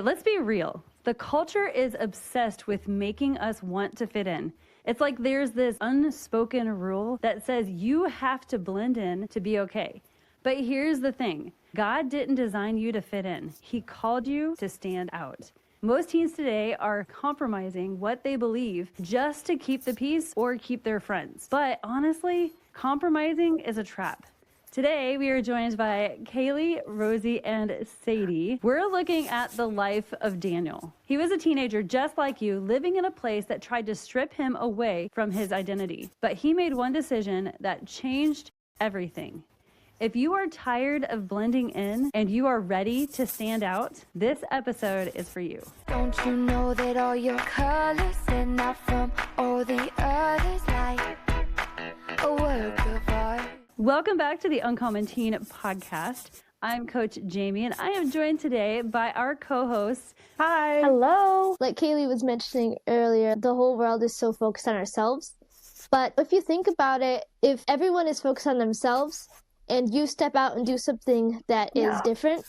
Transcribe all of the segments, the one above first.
Let's be real. The culture is obsessed with making us want to fit in. It's like there's this unspoken rule that says you have to blend in to be okay. But here's the thing. God didn't design you to fit in. He called you to stand out. Most teens today are compromising what they believe just to keep the peace or keep their friends. But honestly, compromising is a trap. Today, we are joined by Kayleigh, Rosie, and Sadie. We're looking at the life of Daniel. He was a teenager just like you, living in a place that tried to strip him away from his identity. But he made one decision that changed everything. If you are tired of blending in and you are ready to stand out, this episode is for you. Don't you know that all your colors stand out from all the others like a work of art? Welcome back to the Uncommon Teen podcast. I'm Coach Jamie, and I am joined today by our co-hosts. Hi. Hello. Like Kayleigh was mentioning earlier, the whole world is so focused on ourselves. But if you think about it, if everyone is focused on themselves and you step out and do something that is different,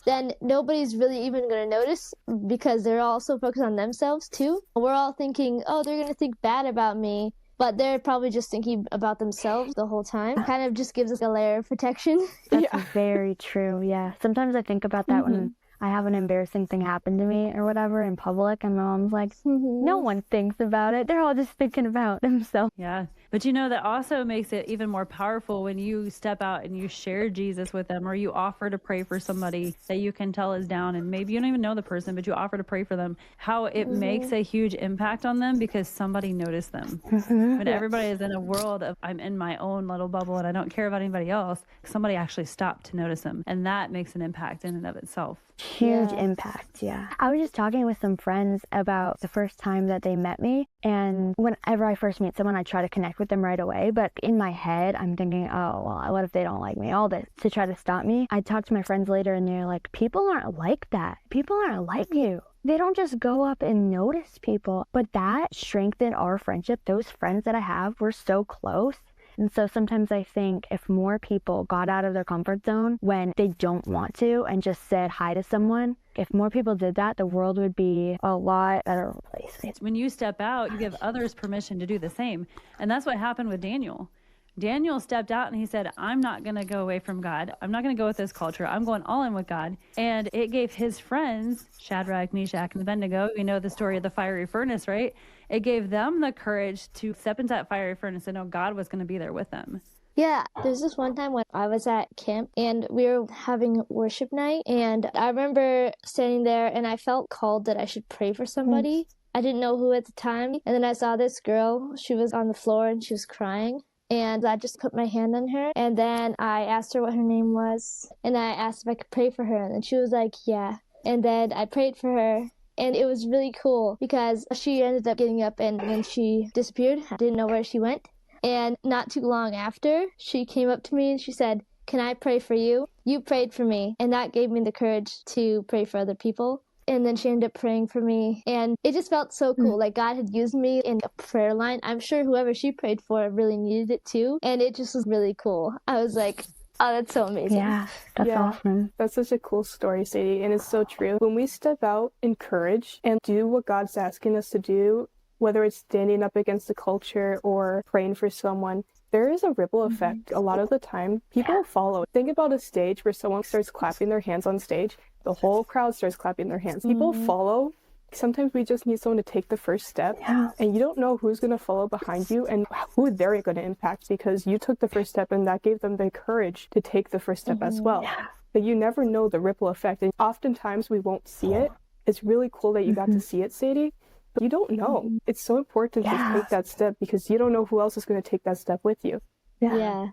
then nobody's really even going to notice because they're all so focused on themselves too. We're all thinking, oh, they're going to think bad about me. But they're probably just thinking about themselves the whole time. Kind of just gives us a layer of protection. That's very true, yeah. Sometimes I think about that when I have an embarrassing thing happen to me or whatever in public, and my mom's like, no one thinks about it. They're all just thinking about themselves. Yeah. But you know, that also makes it even more powerful when you step out and you share Jesus with them, or you offer to pray for somebody that you can tell is down, and maybe you don't even know the person, but you offer to pray for them. How it makes a huge impact on them because somebody noticed them. When everybody is in a world of, I'm in my own little bubble and I don't care about anybody else, somebody actually stopped to notice them. And that makes an impact in and of itself. Huge impact, yeah. I was just talking with some friends about the first time that they met me, and whenever I first meet someone, I try to connect with them right away, but in my head, I'm thinking, oh, well, what if they don't like me? All this to try to stop me. I talked to my friends later, and they're like, people aren't like that. People aren't like you. They don't just go up and notice people, but that strengthened our friendship. Those friends that I have, we're so close. And so sometimes I think if more people got out of their comfort zone when they don't want to and just said hi to someone, if more people did that, the world would be a lot better place. When you step out, you give others permission to do the same. And that's what happened with Daniel. Daniel stepped out and he said, I'm not going to go away from God. I'm not going to go with this culture. I'm going all in with God. And it gave his friends, Shadrach, Meshach, and Abednego, you know the story of the fiery furnace, right? It gave them the courage to step into that fiery furnace and know God was going to be there with them. Yeah, there's this one time when I was at camp and we were having worship night, and I remember standing there and I felt called that I should pray for somebody. I didn't know who at the time. And then I saw this girl. She was on the floor and she was crying. And I just put my hand on her, and then I asked her what her name was, and I asked if I could pray for her, and she was like, yeah. And then I prayed for her, and it was really cool because she ended up getting up, and when she disappeared, I didn't know where she went. And not too long after, she came up to me and she said, can I pray for you? You prayed for me, and that gave me the courage to pray for other people. And then she ended up praying for me. And it just felt so cool. Like God had used me in a prayer line. I'm sure whoever she prayed for really needed it too. And it just was really cool. I was like, oh, that's so amazing. Yeah, that's awesome. That's such a cool story, Sadie. And it's so true. When we step out in courage and do what God's asking us to do, whether it's standing up against the culture or praying for someone, there is a ripple effect. A lot of the time, people follow. Think about a stage where someone starts clapping their hands on stage. The whole crowd starts clapping their hands. People follow. Sometimes we just need someone to take the first step. And you don't know who's going to follow behind you and who they're going to impact because you took the first step and that gave them the courage to take the first step as well. But you never know the ripple effect. And oftentimes we won't see it. It's really cool that you got to see it, Sadie. But you don't know. It's so important to take that step because you don't know who else is going to take that step with you. Yeah.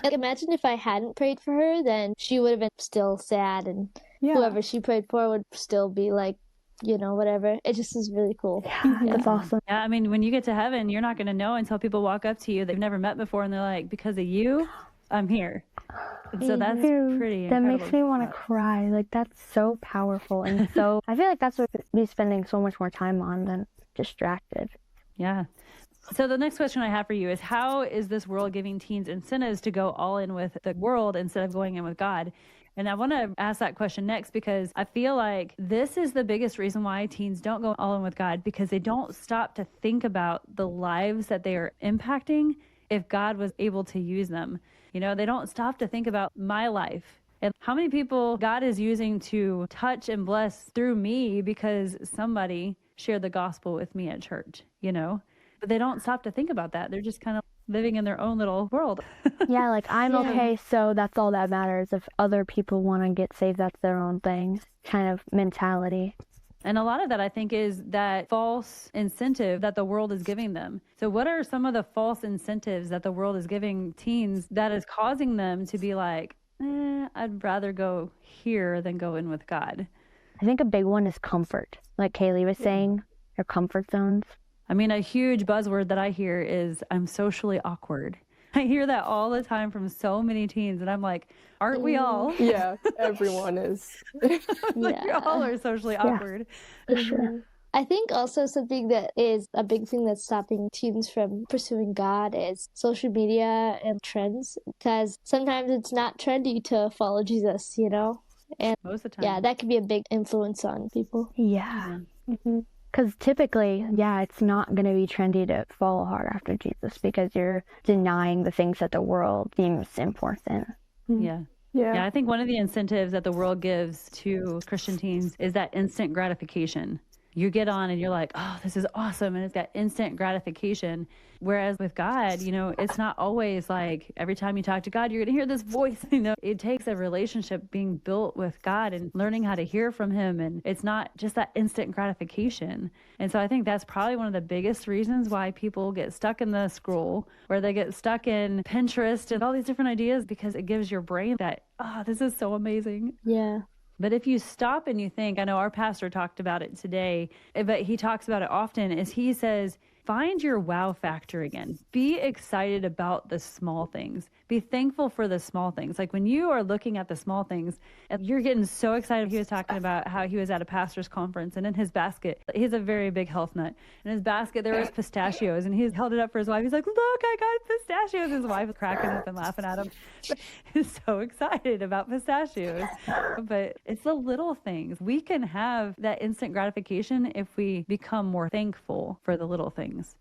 Like, imagine if I hadn't prayed for her, then she would have been still sad, and whoever she prayed for would still be like, you know, whatever. It just is really cool. That's awesome. Yeah, I mean, when you get to heaven, you're not going to know until people walk up to you they've never met before, and they're like, because of you, I'm here. And so that's pretty That incredible. makes me want to cry. Like, that's so powerful. And so I feel like that's what we're spending so much more time on than distracted. Yeah. So the next question I have for you is, how is this world giving teens incentives to go all in with the world instead of going in with God? And I want to ask that question next because I feel like this is the biggest reason why teens don't go all in with God, because they don't stop to think about the lives that they are impacting if God was able to use them. You know, they don't stop to think about my life and how many people God is using to touch and bless through me because somebody shared the gospel with me at church, you know? But they don't stop to think about that. They're just kind of living in their own little world. Yeah, like I'm okay, so that's all that matters. If other people want to get saved, that's their own thing kind of mentality. And a lot of that, I think, is that false incentive that the world is giving them. So what are some of the false incentives that the world is giving teens that is causing them to be like, I'd rather go here than go in with God? I think a big one is comfort. Like Kayleigh was saying, your comfort zones. I mean, a huge buzzword that I hear is I'm socially awkward. I hear that all the time from so many teens, and I'm like, aren't we all? Yeah, everyone is. Like, we all are socially awkward. For sure. I think also something that is a big thing that's stopping teens from pursuing God is social media and trends, because sometimes it's not trendy to follow Jesus, you know? And most of the time. yeah, that can be a big influence on people. Yeah. Because typically, it's not going to be trendy to follow hard after Jesus because you're denying the things that the world deems important. Yeah. I think one of the incentives that the world gives to Christian teens is that instant gratification. You get on and you're like, oh, this is awesome. And it's got instant gratification. Whereas with God, you know, it's not always like every time you talk to God, you're going to hear this voice. You know, it takes a relationship being built with God and learning how to hear from him. And it's not just that instant gratification. And so I think that's probably one of the biggest reasons why people get stuck in the scroll, where they get stuck in Pinterest and all these different ideas, because it gives your brain that, this is so amazing. Yeah. But if you stop and you think, I know our pastor talked about it today, but he talks about it often, is he says, find your wow factor again. Be excited about the small things. Be thankful for the small things. Like when you are looking at the small things, and you're getting so excited. He was talking about how he was at a pastor's conference, and in his basket, he's a very big health nut. In his basket, there was pistachios, and he held it up for his wife. He's like, look, I got pistachios. His wife was cracking up and laughing at him. He's so excited about pistachios. But it's the little things. We can have that instant gratification if we become more thankful for the little things.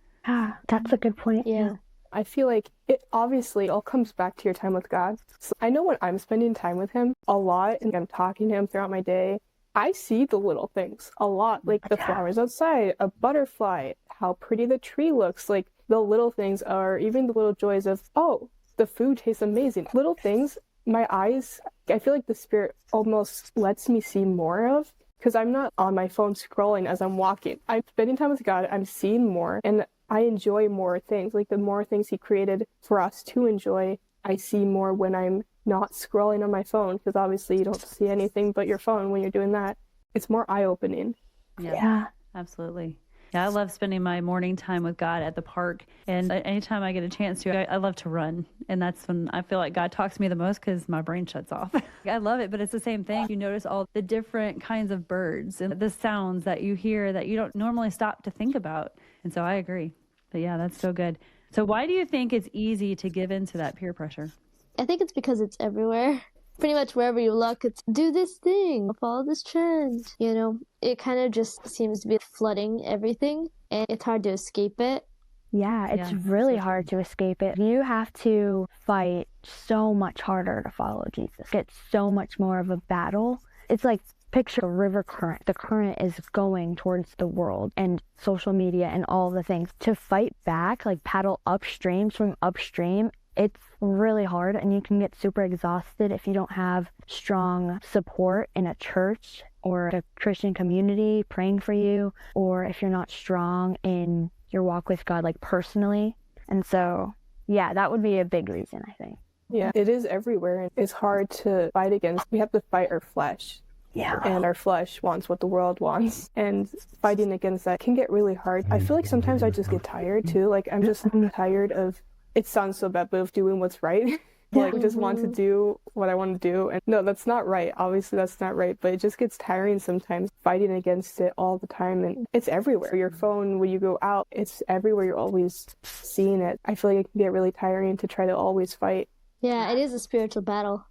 That's a good point. Yeah. I feel like it obviously all comes back to your time with God. So I know when I'm spending time with him a lot and I'm talking to him throughout my day, I see the little things a lot, like the flowers outside, a butterfly, how pretty the tree looks. Like the little things are even the little joys of, oh, the food tastes amazing. Little things, my eyes, I feel like the Spirit almost lets me see more of, because I'm not on my phone scrolling as I'm walking. I'm spending time with God, I'm seeing more, and I enjoy more things. Like the more things he created for us to enjoy, I see more when I'm not scrolling on my phone, because obviously you don't see anything but your phone when you're doing that. It's more eye-opening. Yeah, absolutely. Yeah, I love spending my morning time with God at the park. And anytime I get a chance to, I love to run. And that's when I feel like God talks to me the most, because my brain shuts off. I love it, but it's the same thing. You notice all the different kinds of birds and the sounds that you hear that you don't normally stop to think about. And so I agree. But yeah, that's so good. So why do you think it's easy to give in to that peer pressure? I think it's because it's everywhere. Pretty much wherever you look, it's do this thing, follow this trend. You know, it kind of just seems to be flooding everything, and it's hard to escape it. Yeah, it's really hard to escape it. You have to fight so much harder to follow Jesus. It's so much more of a battle. It's like, picture a river current. The current is going towards the world and social media and all the things. To fight back, like paddle upstream, swim upstream, it's really hard, and you can get super exhausted if you don't have strong support in a church or a Christian community praying for you, or if you're not strong in your walk with God, like personally. And so, yeah, that would be a big reason, I think. Yeah, it is everywhere, and it's hard to fight against. We have to fight our flesh. Yeah. And our flesh wants what the world wants. And fighting against that can get really hard. I feel like sometimes I just get tired too. Like I'm just tired of, it sounds so bad, but of doing what's right. Like just want to do what I want to do. And no, that's not right. Obviously that's not right. But it just gets tiring sometimes, fighting against it all the time. And it's everywhere. Your phone, when you go out, it's everywhere. You're always seeing it. I feel like it can get really tiring to try to always fight. Yeah, it is a spiritual battle.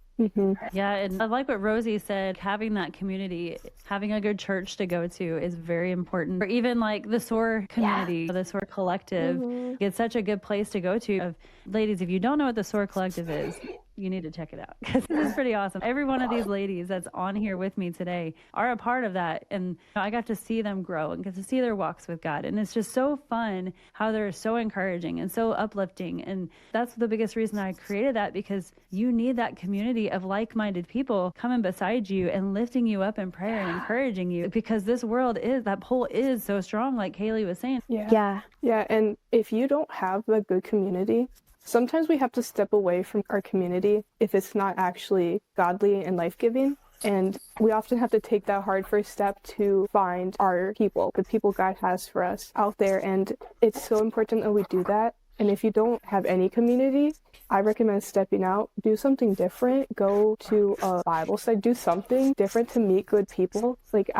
Yeah, and I like what Rosie said, having that community, having a good church to go to is very important. Or even like the SOAR community, the SOAR collective, it's such a good place to go to. Ladies, if you don't know what the SOAR collective is, you need to check it out because this is pretty awesome. Every one of these ladies that's on here with me today are a part of that. And I got to see them grow and get to see their walks with God. And it's just so fun how they're so encouraging and so uplifting. And that's the biggest reason I created that, because you need that community of like-minded people coming beside you and lifting you up in prayer and encouraging you, because this world is, that pull is so strong, like Kayleigh was saying. Yeah. And if you don't have a good community, sometimes we have to step away from our community if it's not actually godly and life-giving. And we often have to take that hard first step to find our people, the people God has for us out there. And it's so important that we do that. And if you don't have any community, I recommend stepping out, do something different, go to a Bible study, do something different to meet good people. Like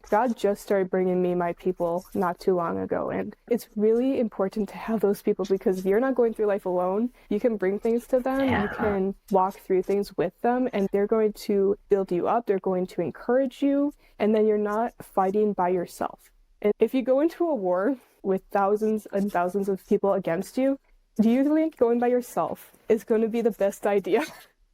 God just started bringing me my people not too long ago. And it's really important to have those people, because you're not going through life alone. You can bring things to them. You can walk through things with them, and they're going to build you up. They're going to encourage you. And then you're not fighting by yourself. And if you go into a war with thousands and thousands of people against you, do you think going by yourself is going to be the best idea?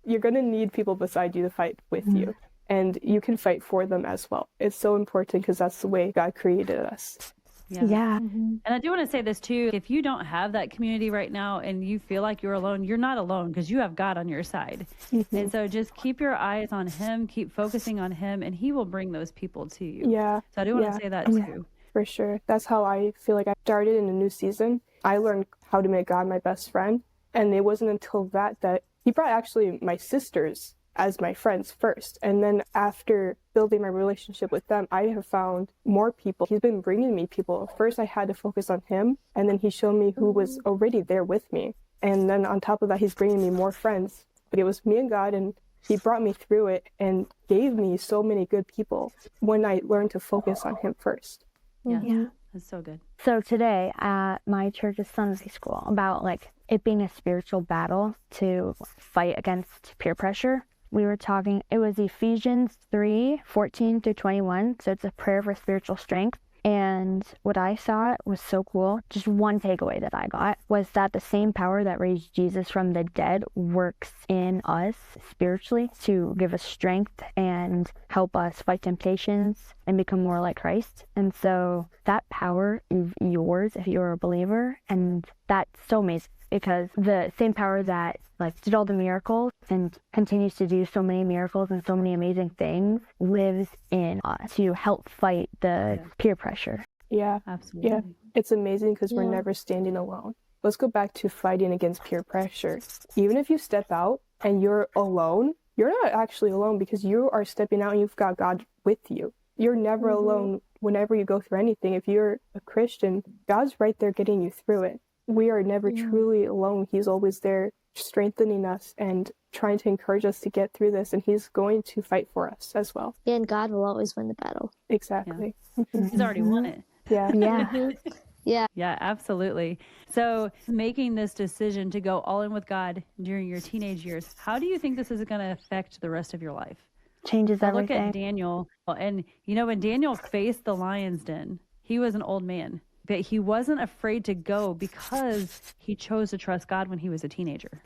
You're going to need people beside you to fight with you, and you can fight for them as well. It's so important because that's the way God created us. Yeah. And I do want to say this too. If you don't have that community right now and you feel like you're alone, you're not alone, because you have God on your side. And so just keep your eyes on him, keep focusing on him, and he will bring those people to you. So I do want to say that too. For sure. That's how I feel like I started in a new season. I learned how to make God my best friend. And it wasn't until that he brought actually my sisters as my friends first. And then after building my relationship with them, I have found more people. He's been bringing me people. First, I had to focus on him. And then he showed me who was already there with me. And then on top of that, he's bringing me more friends. But it was me and God, and he brought me through it and gave me so many good people when I learned to focus on him first. That's so good. So today at my church's Sunday school, about like it being a spiritual battle to fight against peer pressure, we were talking, it was Ephesians 3:14-21. So it's a prayer for spiritual strength. And what I saw was so cool. Just one takeaway that I got was that the same power that raised Jesus from the dead works in us spiritually to give us strength and help us fight temptations and become more like Christ. And so that power is yours if you're a believer. And that's so amazing, because the same power that like did all the miracles and continues to do so many miracles and so many amazing things lives in us to help fight the peer pressure. Absolutely. Yeah, it's amazing because we're never standing alone. Let's go back to fighting against peer pressure. Even if you step out and you're alone, you're not actually alone, because you are stepping out and you've got God with you. You're never alone whenever you go through anything. If you're a Christian, God's right there getting you through it. We are never truly alone. He's always there strengthening us and trying to encourage us to get through this, and he's going to fight for us as well. And God will always win the battle. Exactly. He's already won it. Yeah, Absolutely. So making this decision to go all in with God during your teenage years, how do you think this is going to affect the rest of your life? Changes everything. Look at Daniel, and when Daniel faced the lion's den, he was an old man. But he wasn't afraid to go because he chose to trust God when he was a teenager.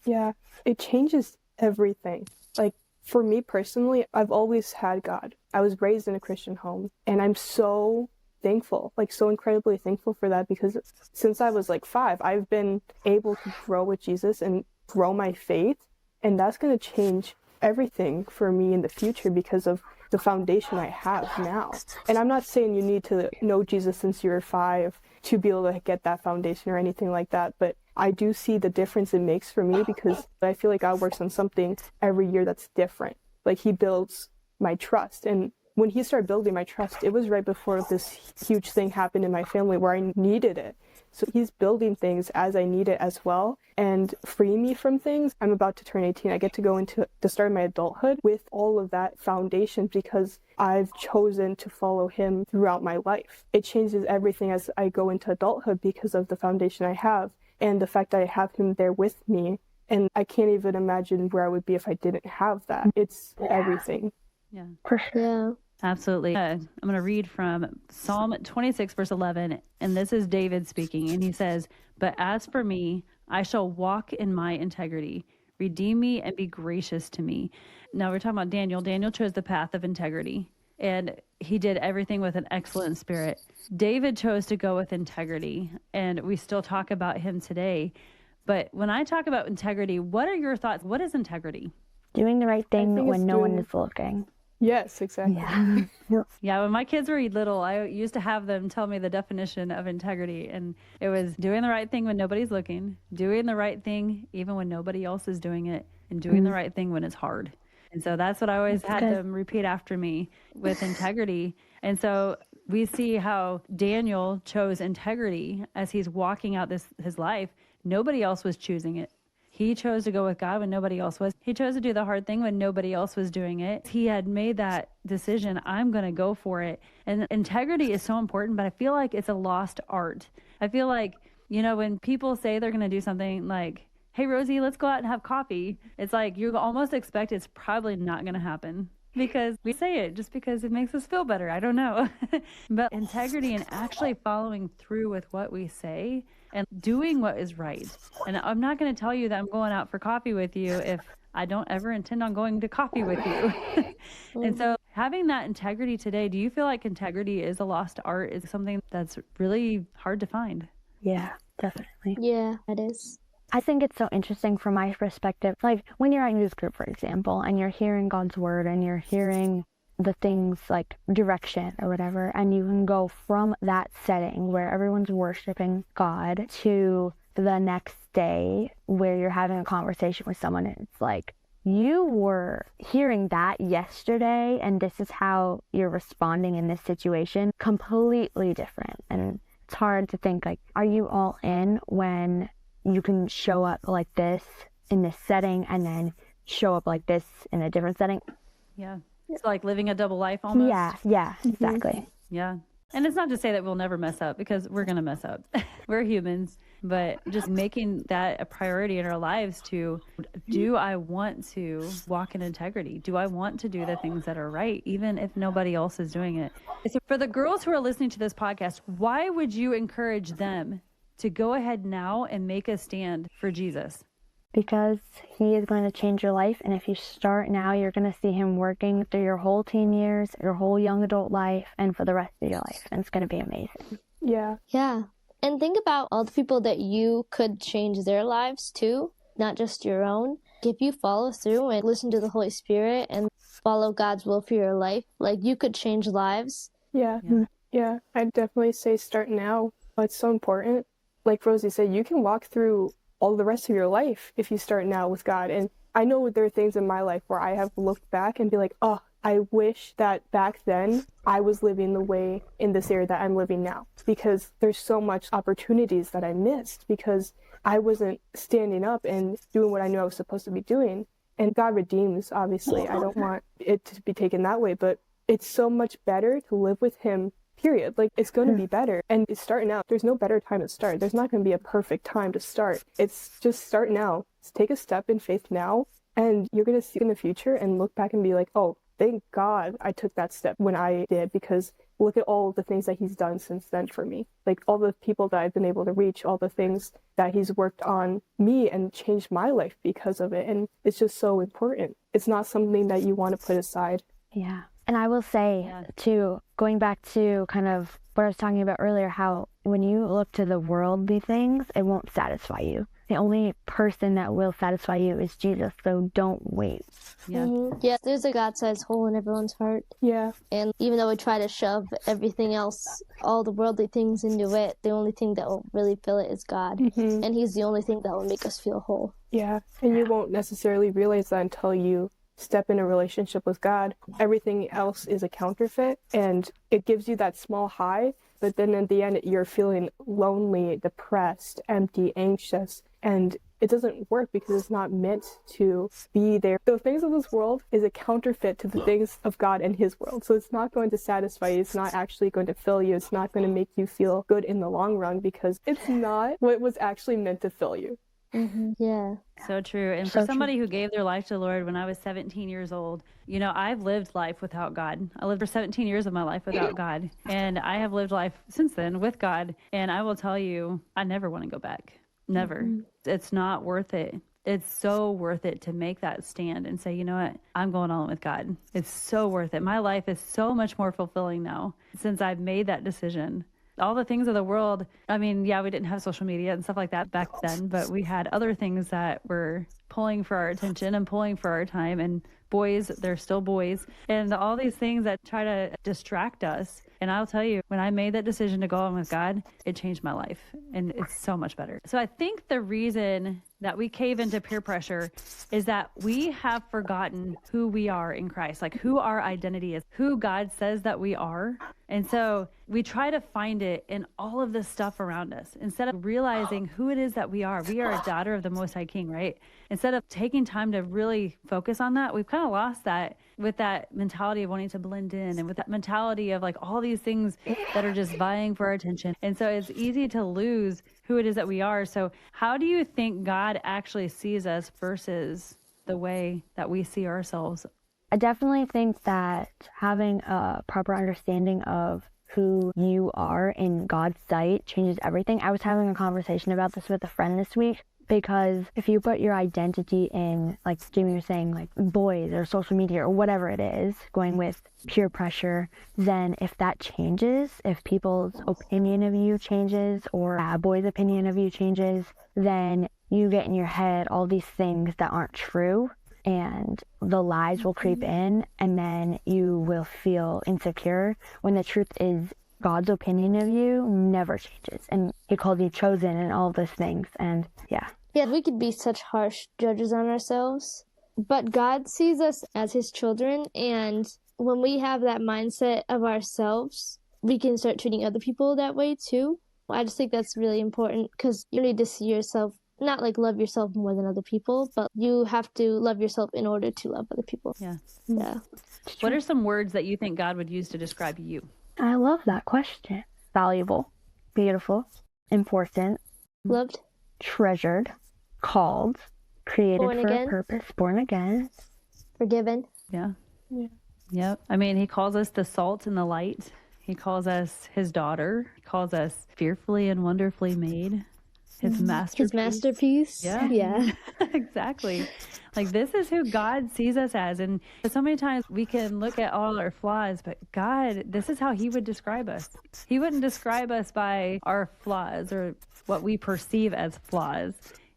Yeah, it changes everything. Like, for me personally, I've always had God. I was raised in a Christian home, and I'm so thankful, like so incredibly thankful for that, because since I was like 5, I've been able to grow with Jesus and grow my faith, and that's going to change everything for me in the future because of the foundation I have now. And I'm not saying you need to know Jesus since you were 5 to be able to get that foundation or anything like that, but I do see the difference it makes for me, because I feel like God works on something every year that's different. Like, he builds my trust. And when he started building my trust, it was right before this huge thing happened in my family where I needed it. So he's building things as I need it as well, and freeing me from things. I'm about to turn 18. I get to go into the start of my adulthood with all of that foundation because I've chosen to follow him throughout my life. It changes everything as I go into adulthood because of the foundation I have and the fact that I have him there with me And I can't even imagine where I would be if I didn't have that. It's everything. Yeah. For sure. Yeah. Absolutely. I'm going to read from Psalm 26, verse 11, and this is David speaking, and he says, "But as for me, I shall walk in my integrity. Redeem me and be gracious to me." Now we're talking about Daniel. Daniel chose the path of integrity, and he did everything with an excellent spirit. David chose to go with integrity, and we still talk about him today. But when I talk about integrity, what are your thoughts? What is integrity? Doing the right thing when no one is looking. Yes, exactly. Yeah. Yeah, when my kids were little, I used to have them tell me the definition of integrity. And it was doing the right thing when nobody's looking, doing the right thing even when nobody else is doing it, and doing the right thing when it's hard. And so that's what I always had them repeat after me with integrity. And so we see how Daniel chose integrity as he's walking out his life. Nobody else was choosing it. He chose to go with God when nobody else was. He chose to do the hard thing when nobody else was doing it. He had made that decision, I'm going to go for it. And integrity is so important, but I feel like it's a lost art. I feel like, when people say they're going to do something like, "Hey, Rosie, let's go out and have coffee," it's like you almost expect it's probably not going to happen because we say it just because it makes us feel better. I don't know. But integrity and actually following through with what we say and doing what is right. And I'm not going to tell you that I'm going out for coffee with you if I don't ever intend on going to coffee with you. And so having that integrity today, do you feel like integrity is a lost art? Is something that's really hard to find? Yeah, definitely. Yeah, it is. I think it's so interesting from my perspective. Like when you're at youth group, for example, and you're hearing God's word and you're hearing the things like direction or whatever, and you can go from that setting where everyone's worshiping God to the next day where you're having a conversation with someone, and it's like you were hearing that yesterday and this is how you're responding in this situation, completely different. And it's hard to think, like, are you all in when you can show up like this in this setting and then show up like this in a different setting? Yeah. It's like living a double life almost. Yeah, exactly. Yeah. And it's not to say that we'll never mess up, because we're going to mess up. We're humans, but just making that a priority in our lives to, do I want to walk in integrity? Do I want to do the things that are right, even if nobody else is doing it? So for the girls who are listening to this podcast, why would you encourage them to go ahead now and make a stand for Jesus? Because he is going to change your life, and if you start now, you're going to see him working through your whole teen years, your whole young adult life, and for the rest of your life, and it's going to be amazing. Yeah. Yeah. And think about all the people that you could change their lives too, not just your own. If you follow through and listen to the Holy Spirit and follow God's will for your life, like, you could change lives. Yeah. I'd definitely say start now. It's so important. Like Rosie said, you can walk through all the rest of your life if you start now with God. And I know there are things in my life where I have looked back and be like, oh, I wish that back then I was living the way in this area that I'm living now, because there's so much opportunities that I missed because I wasn't standing up and doing what I knew I was supposed to be doing. And God redeems, obviously. I don't want it to be taken that way, but it's so much better to live with him, period. Like, it's going to be better. And it's starting out. There's no better time to start. There's not going to be a perfect time to start. It's just start now. Just take a step in faith now, and you're going to see in the future and look back and be like, oh, thank God I took that step when I did, because look at all the things that he's done since then for me. Like, all the people that I've been able to reach, all the things that he's worked on me and changed my life because of it. And it's just so important. It's not something that you want to put aside. Yeah. And I will say, too, going back to kind of what I was talking about earlier, how when you look to the worldly things, it won't satisfy you. The only person that will satisfy you is Jesus, so don't wait. Yeah. Yeah, there's a God-sized hole in everyone's heart. Yeah. And even though we try to shove everything else, all the worldly things into it, the only thing that will really fill it is God. Mm-hmm. And he's the only thing that will make us feel whole. Yeah. And you won't necessarily realize that until you step in a relationship with God. Everything else is a counterfeit, and it gives you that small high, but then in the end you're feeling lonely, depressed, empty, anxious, and it doesn't work because it's not meant to be there. The things of this world is a counterfeit to the things of God and his world. So it's not going to satisfy you. It's not actually going to fill you. It's not going to make you feel good in the long run, because it's not what was actually meant to fill you. Yeah. So true. And for So true. somebody who gave their life to the Lord when I was 17 years old, I've lived life without God. I lived for 17 years of my life without God. And I have lived life since then with God. And I will tell you, I never want to go back. Never. It's not worth it. It's so worth it to make that stand and say, you know what? I'm going all in with God. It's so worth it. My life is so much more fulfilling now since I've made that decision. All the things of the world, I mean, yeah, we didn't have social media and stuff like that back then, but we had other things that were pulling for our attention and pulling for our time. And boys, they're still boys. And all these things that try to distract us. And I'll tell you, when I made that decision to go on with God, it changed my life. And it's so much better. So I think the reason that we cave into peer pressure is that we have forgotten who we are in Christ, like who our identity is, who God says that we are. And so we try to find it in all of this stuff around us instead of realizing who it is that we are. We are a daughter of the Most High King, right? Instead of taking time to really focus on that, we've kind of lost that with that mentality of wanting to blend in and with that mentality of like all these things that are just vying for our attention. And so it's easy to lose who it is that we are. So how do you think God actually sees us versus the way that we see ourselves? I definitely think that having a proper understanding of who you are in God's sight changes everything. I was having a conversation about this with a friend this week, because if you put your identity in, like Jamie was saying, like boys or social media or whatever it is, going with peer pressure, then if that changes, if people's opinion of you changes or a boy's opinion of you changes, then you get in your head all these things that aren't true. And the lies will creep in, and then you will feel insecure when the truth is God's opinion of you never changes. And He called you chosen and all those things. And yeah. Yeah, we could be such harsh judges on ourselves, but God sees us as His children. And when we have that mindset of ourselves, we can start treating other people that way too. I just think that's really important, because you need to see yourself, not like love yourself more than other people, but you have to love yourself in order to love other people. Yeah. Yeah. What are some words that you think God would use to describe you? I love that question. Valuable, beautiful, important, Loved, treasured, called, created Born for again. a purpose, born again. forgiven. Yeah. Yep. I mean, He calls us the salt and the light. He calls us His daughter. He calls us fearfully and wonderfully made. His masterpiece. His masterpiece. Yeah. Exactly. Like, this is who God sees us as. And so many times we can look at all our flaws, but God, this is how He would describe us. He wouldn't describe us by our flaws or what we perceive as flaws.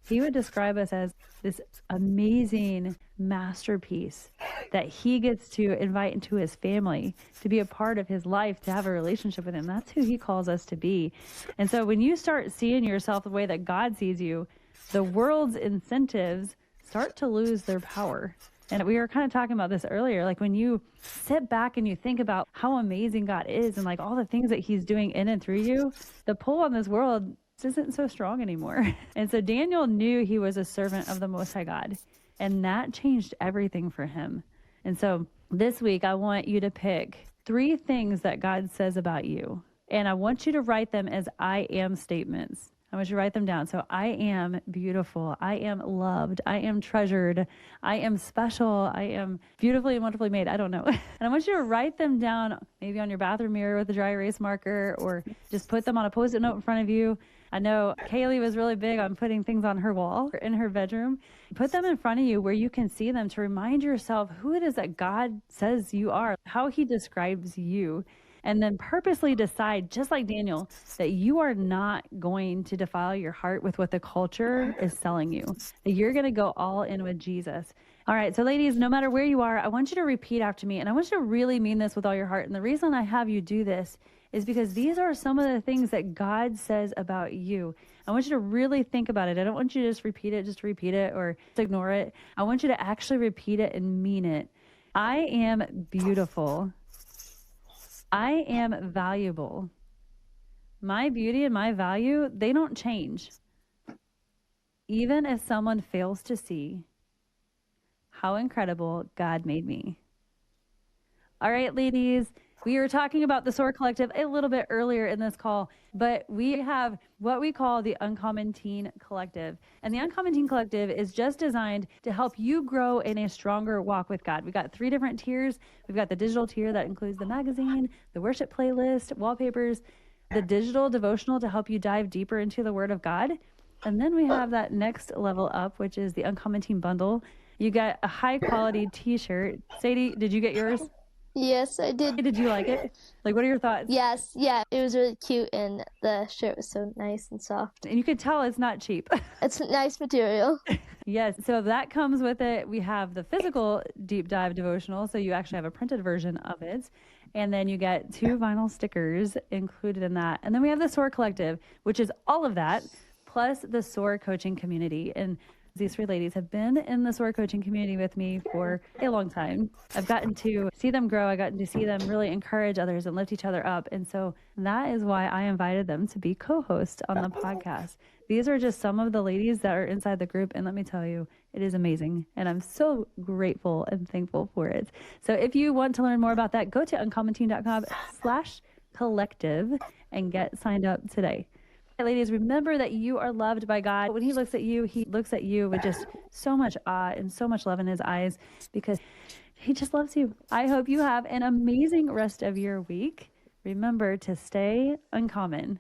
He would describe us as this amazing masterpiece that He gets to invite into His family, to be a part of His life, to have a relationship with Him. That's who He calls us to be. And so when you start seeing yourself the way that God sees you, the world's incentives start to lose their power. And we were kind of talking about this earlier. Like, when you sit back and you think about how amazing God is and like all the things that He's doing in and through you, the pull on this world isn't so strong anymore. And so Daniel knew he was a servant of the Most High God, and that changed everything for him. And so this week, I want you to pick 3 things that God says about you, and I want you to write them as I am statements. I want you to write them down. So I am beautiful. I am loved. I am treasured. I am special. I am beautifully and wonderfully made. I don't know. And I want you to write them down, maybe on your bathroom mirror with a dry erase marker, or just put them on a Post-it note in front of you. I know Kayleigh was really big on putting things on her wall or in her bedroom. Put them in front of you where you can see them, to remind yourself who it is that God says you are, how He describes you. And then purposely decide, just like Daniel, that you are not going to defile your heart with what the culture is selling you. That you're going to go all in with Jesus. All right, so ladies, no matter where you are, I want you to repeat after me. And I want you to really mean this with all your heart. And the reason I have you do this is because these are some of the things that God says about you. I want you to really think about it. I don't want you to just to repeat it or just ignore it. I want you to actually repeat it and mean it. I am beautiful. I am valuable. My beauty and my value, they don't change. Even if someone fails to see how incredible God made me. All right, ladies, We were talking about the SOAR Collective a little bit earlier in this call, but we have what we call the Uncommon Teen Collective. And the Uncommon Teen Collective is just designed to help you grow in a stronger walk with God. We got 3 different tiers. We've got the digital tier that includes the magazine, the worship playlist, wallpapers, the digital devotional to help you dive deeper into the Word of God. And then we have that next level up, which is the Uncommon Teen Bundle. You got a high quality t-shirt. Sadie, did you get yours? Yes, I did. Did you like it? Like, what are your thoughts? Yes, yeah, it was really cute, and the shirt was so nice and soft. And you could tell it's not cheap. It's nice material. Yes, so that comes with it. We have the physical deep dive devotional, so you actually have a printed version of it. And then you get 2 vinyl stickers included in that. And then we have the SOAR Collective, which is all of that, plus the SOAR coaching community. And these 3 ladies have been in the SOAR coaching community with me for a long time. I've gotten to see them grow. I've gotten to see them really encourage others and lift each other up. And so that is why I invited them to be co-hosts on the podcast. These are just some of the ladies that are inside the group. And let me tell you, it is amazing. And I'm so grateful and thankful for it. So if you want to learn more about that, go to uncommonteen.com/collective and get signed up today. Ladies, remember that you are loved by God. When he looks at you with just so much awe and so much love in his eyes because he just loves you. I hope you have an amazing rest of your week. Remember to stay uncommon.